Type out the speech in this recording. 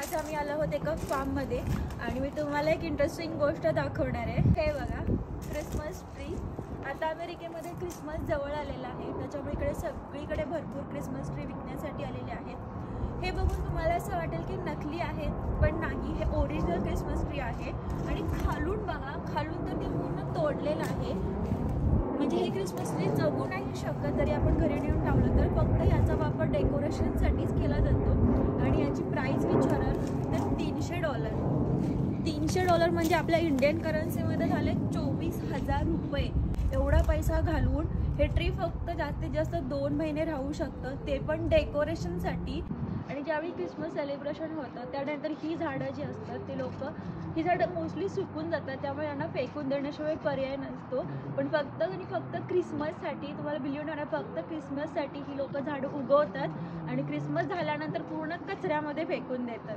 आज आम्ही आलो आहोत एका फार्ममध्ये आणि मी तुम्हाला एक इंटरेस्टिंग गोष्ट दाखवणार आहे। हे बघा, क्रिसमस ट्री। आता अमेरिकेमध्ये क्रिसमस जवळ आलेला आहे, त्याच्यामुळे इकडे सगळीकडे भरपूर क्रिसमस ट्री विकण्यासाठी आलेले आहेत। हे बघून तुम्हाला असं वाटेल की नकली आहेत, पण नाही, हे ओरिजिनल क्रिसमस ट्री आहे। आणि खालून बघा, खालून तर ते पूर्ण तोडलेलं आहे। म्हणजे हे क्रिसमस ट्री जगू नाही शकत जरी आपण घरी नेऊन लावलं तर। फक्त याचा वापर डेकोरेशनसाठीच केला जातो आणि याची प्राइस विचाराल तर $300। $300 म्हणजे आपल्या इंडियन करन्सीमध्ये झाले 24,000 रुपये। एवढा पैसा घालवून हे ट्री फक्त जास्तीत जास्त 2 महिने राहू शकतं, ते पण डेकोरेशनसाठी। आणि ज्यावेळी क्रिसमस सेलिब्रेशन होतं त्यानंतर ही झाडं जी असतात ते लोक, ही झाडं मोस्टली सुकून जातात, त्यामुळे यांना फेकून देण्याशिवाय पर्याय नसतो। पण फक्त आणि फक्त क्रिसमससाठी, तुम्हाला बिलीव्ह नाही होणार, फक्त क्रिसमससाठी ही लोक झाडं उगवतात आणि क्रिसमस झाल्यानंतर पूर्ण कचऱ्यामध्ये फेकून देतात।